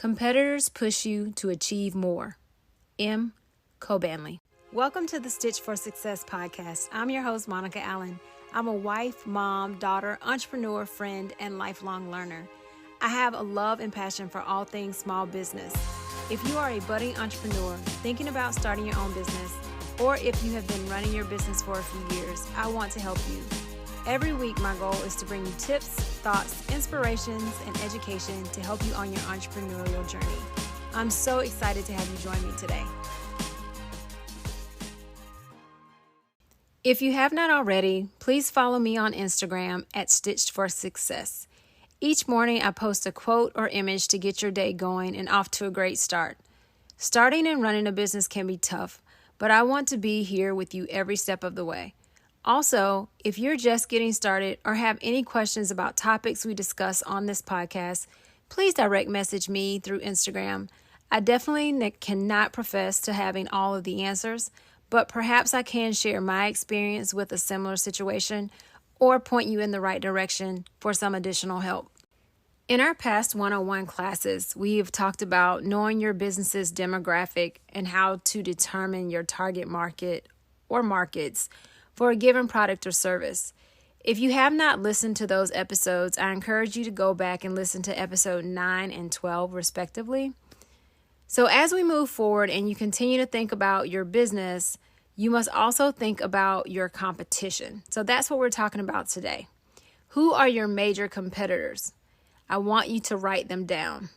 Competitors push you to achieve more. M. Cobanley. Welcome to the Stitch for Success podcast. I'm your host, Monica Allen. I'm a wife, mom, daughter, entrepreneur, friend, and lifelong learner. I have a love and passion for all things small business. If you are a budding entrepreneur thinking about starting your own business, or if you have been running your business for a few years, I want to help you. Every week, my goal is to bring you tips, thoughts, inspirations, and education to help you on your entrepreneurial journey. I'm so excited to have you join me today. If you have not already, please follow me on Instagram at Stitched for Success. Each morning, I post a quote or image to get your day going and off to a great start. Starting and running a business can be tough, but I want to be here with you every step of the way. Also, if you're just getting started or have any questions about topics we discuss on this podcast, please direct message me through Instagram. I definitely cannot profess to having all of the answers, but perhaps I can share my experience with a similar situation or point you in the right direction for some additional help. In our past 101 classes, we've talked about knowing your business's demographic and how to determine your target market or markets for a given product or service. If you have not listened to those episodes, I encourage you to go back and listen to episode 9 and 12 respectively. So as we move forward and you continue to think about your business, you must also think about your competition. So that's what we're talking about today. Who are your major competitors? I want you to write them down.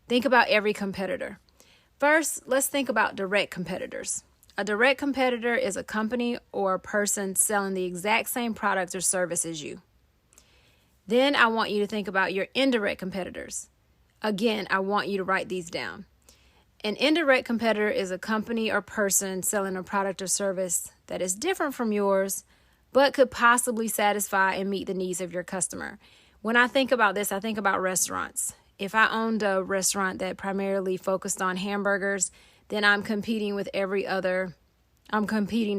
Think about every competitor. First, let's think about direct competitors. A direct competitor is a company or a person selling the exact same product or service as you. Then I want you to think about your indirect competitors. Again, I want you to write these down. An indirect competitor is a company or person selling a product or service that is different from yours, but could possibly satisfy and meet the needs of your customer. When I think about this, I think about restaurants. If I owned a restaurant that primarily focused on hamburgers, then I'm competing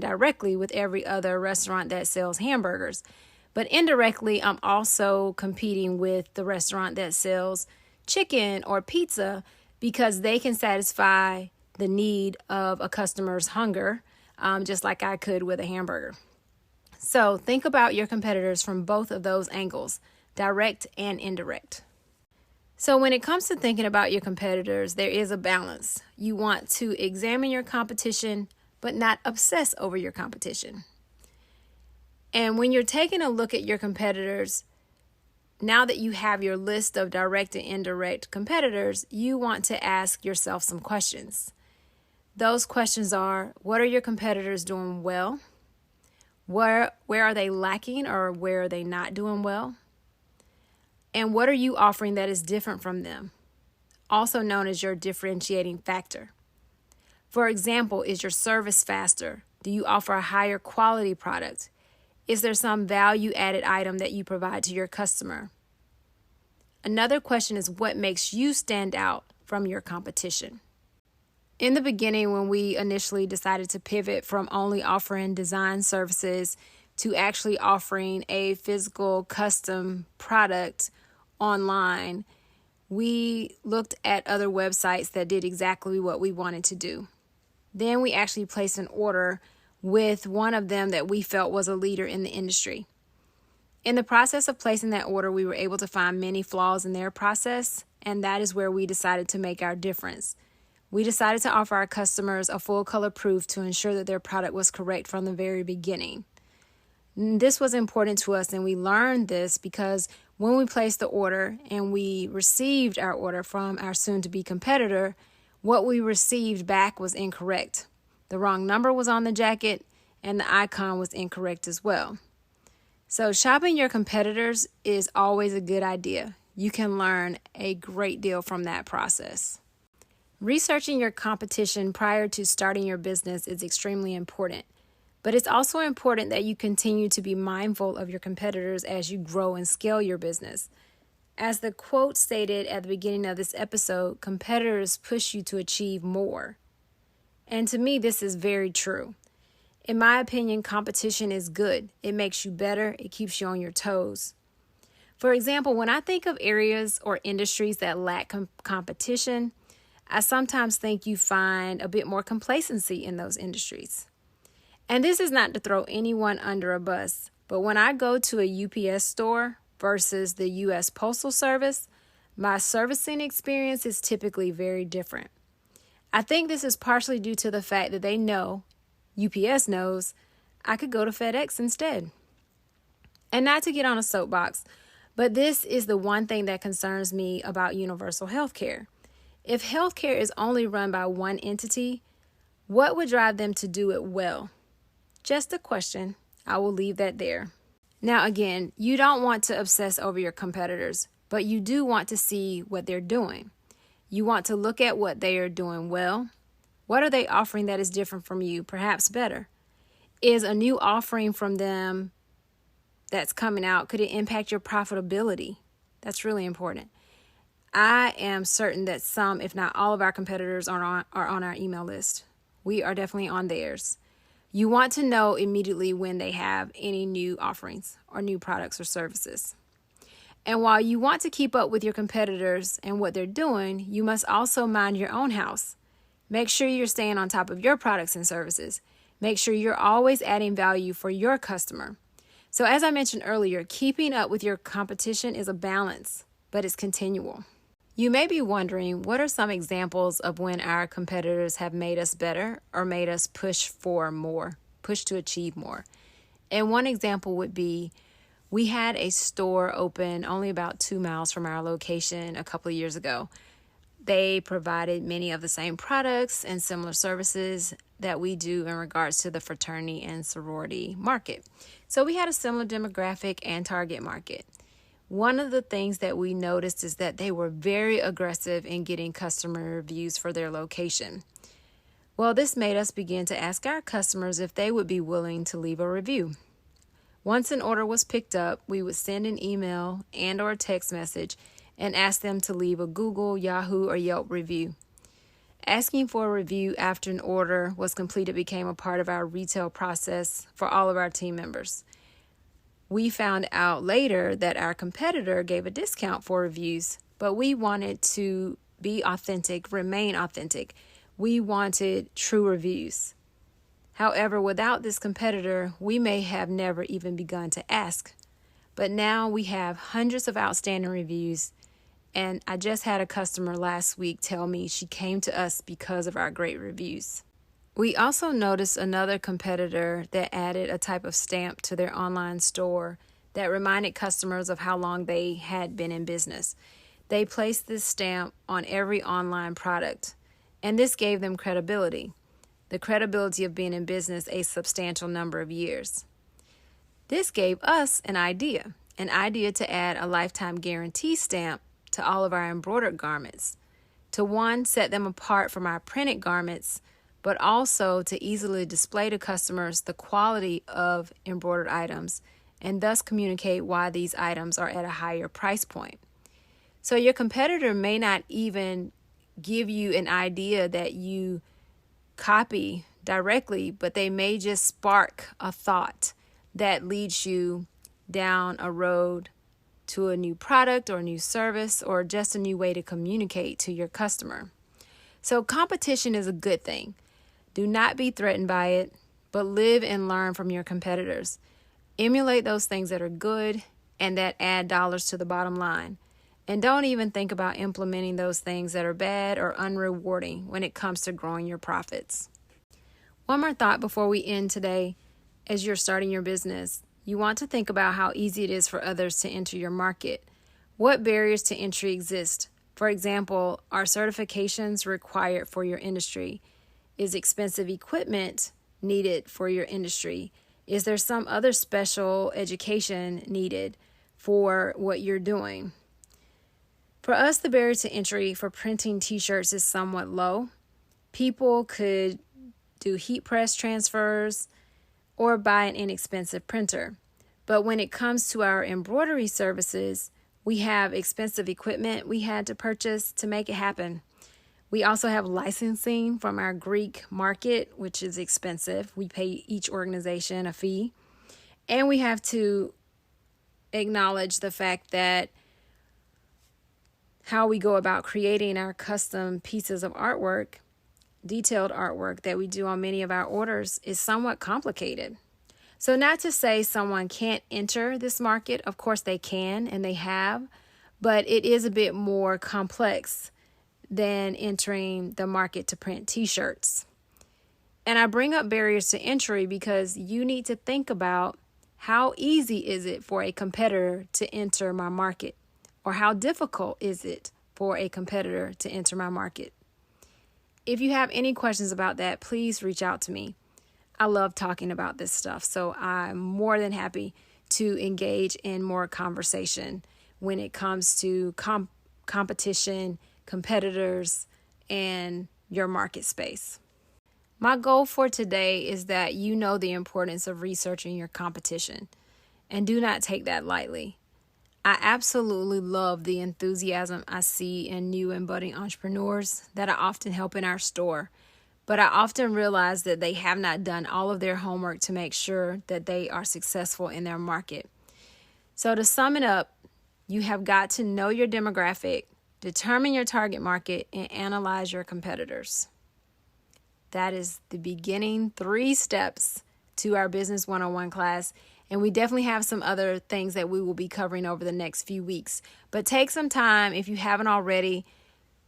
directly with every other restaurant that sells hamburgers. But indirectly, I'm also competing with the restaurant that sells chicken or pizza because they can satisfy the need of a customer's hunger, just like I could with a hamburger. So think about your competitors from both of those angles, direct and indirect. So when it comes to thinking about your competitors, there is a balance. You want to examine your competition, but not obsess over your competition. And when you're taking a look at your competitors, now that you have your list of direct and indirect competitors, you want to ask yourself some questions. Those questions are, what are your competitors doing well? Where are they lacking or where are they not doing well? And what are you offering that is different from them? Also known as your differentiating factor. For example, is your service faster? Do you offer a higher quality product? Is there some value-added item that you provide to your customer? Another question is what makes you stand out from your competition? In the beginning, when we initially decided to pivot from only offering design services to actually offering a physical custom product online, we looked at other websites that did exactly what we wanted to do. Then we actually placed an order with one of them that we felt was a leader in the industry. In the process of placing that order, we were able to find many flaws in their process, and that is where we decided to make our difference. We decided to offer our customers a full color proof to ensure that their product was correct from the very beginning. This was important to us, and we learned this because when we placed the order and we received our order from our soon-to-be competitor, what we received back was incorrect. The wrong number was on the jacket, and the icon was incorrect as well. So shopping your competitors is always a good idea. You can learn a great deal from that process. Researching your competition prior to starting your business is extremely important. But it's also important that you continue to be mindful of your competitors as you grow and scale your business. As the quote stated at the beginning of this episode, competitors push you to achieve more. And to me, this is very true. In my opinion, competition is good. It makes you better. It keeps you on your toes. For example, when I think of areas or industries that lack competition, I sometimes think you find a bit more complacency in those industries. And this is not to throw anyone under a bus, but when I go to a UPS store versus the U.S. Postal Service, my servicing experience is typically very different. I think this is partially due to the fact that they know, UPS knows, I could go to FedEx instead. And not to get on a soapbox, but this is the one thing that concerns me about universal health care. If healthcare is only run by one entity, what would drive them to do it well? Just a question. I will leave that there. Now, again, you don't want to obsess over your competitors, but you do want to see what they're doing. You want to look at what they are doing well. What are they offering that is different from you, perhaps better? Is a new offering from them that's coming out, could it impact your profitability? That's really important. I am certain that some, if not all of our competitors are on our email list. We are definitely on theirs. You want to know immediately when they have any new offerings or new products or services. And while you want to keep up with your competitors and what they're doing, you must also mind your own house. Make sure you're staying on top of your products and services. Make sure you're always adding value for your customer. So as I mentioned earlier, keeping up with your competition is a balance, but it's continual. You may be wondering, what are some examples of when our competitors have made us better or made us push for more, push to achieve more? And one example would be, we had a store open only about 2 miles from our location a couple of years ago. They provided many of the same products and similar services that we do in regards to the fraternity and sorority market. So we had a similar demographic and target market. One of the things that we noticed is that they were very aggressive in getting customer reviews for their location. Well, this made us begin to ask our customers if they would be willing to leave a review. Once an order was picked up, we would send an email and or a text message and ask them to leave a Google, Yahoo, or Yelp review. Asking for a review after an order was completed became a part of our retail process for all of our team members. We found out later that our competitor gave a discount for reviews, but we wanted to be authentic, remain authentic. We wanted true reviews. However, without this competitor, we may have never even begun to ask. But now we have hundreds of outstanding reviews, and I just had a customer last week tell me she came to us because of our great reviews. We also noticed another competitor that added a type of stamp to their online store that reminded customers of how long they had been in business. They placed this stamp on every online product, and this gave them credibility. The credibility of being in business a substantial number of years. This gave us an idea to add a lifetime guarantee stamp to all of our embroidered garments, to one, set them apart from our printed garments, but also to easily display to customers the quality of embroidered items and thus communicate why these items are at a higher price point. So your competitor may not even give you an idea that you copy directly, but they may just spark a thought that leads you down a road to a new product or a new service or just a new way to communicate to your customer. So competition is a good thing. Do not be threatened by it, but live and learn from your competitors. Emulate those things that are good and that add dollars to the bottom line. And don't even think about implementing those things that are bad or unrewarding when it comes to growing your profits. One more thought before we end today. As you're starting your business, you want to think about how easy it is for others to enter your market. What barriers to entry exist? For example, are certifications required for your industry? Is expensive equipment needed for your industry? Is there some other special education needed for what you're doing? For us, the barrier to entry for printing t-shirts is somewhat low. People could do heat press transfers or buy an inexpensive printer. But when it comes to our embroidery services, we have expensive equipment we had to purchase to make it happen. We also have licensing from our Greek market, which is expensive. We pay each organization a fee. And we have to acknowledge the fact that how we go about creating our custom pieces of artwork, detailed artwork that we do on many of our orders, is somewhat complicated. So not to say someone can't enter this market. Of course they can, and they have, but it is a bit more complex than entering the market to print t-shirts. And I bring up barriers to entry because you need to think about how easy is it for a competitor to enter my market, or how difficult is it for a competitor to enter my market. If you have any questions about that, please reach out to me. I love talking about this stuff, so I'm more than happy to engage in more conversation when it comes to competition, competitors, and your market space. My goal for today is that you know the importance of researching your competition, and do not take that lightly. I absolutely love the enthusiasm I see in new and budding entrepreneurs that I often help in our store, but I often realize that they have not done all of their homework to make sure that they are successful in their market. So to sum it up, you have got to know your demographic, determine your target market, and analyze your competitors. That is the beginning 3 steps to our Business 101 class. And we definitely have some other things that we will be covering over the next few weeks. But take some time, if you haven't already,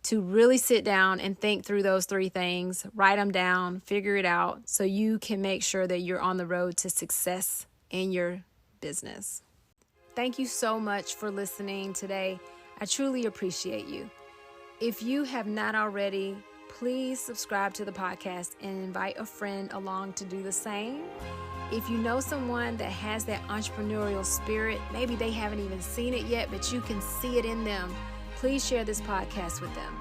to really sit down and think through those 3 things, write them down, figure it out, so you can make sure that you're on the road to success in your business. Thank you so much for listening today. I truly appreciate you. If you have not already, please subscribe to the podcast and invite a friend along to do the same. If you know someone that has that entrepreneurial spirit, maybe they haven't even seen it yet, but you can see it in them, please share this podcast with them.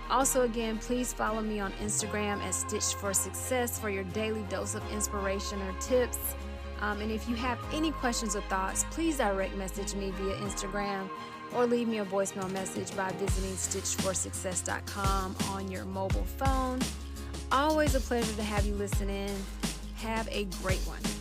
Also, again, please follow me on Instagram at Stitched for Success for your daily dose of inspiration or tips. And if you have any questions or thoughts, please direct message me via Instagram or leave me a voicemail message by visiting stitchedforsuccess.com on your mobile phone. Always a pleasure to have you listen in. Have a great one.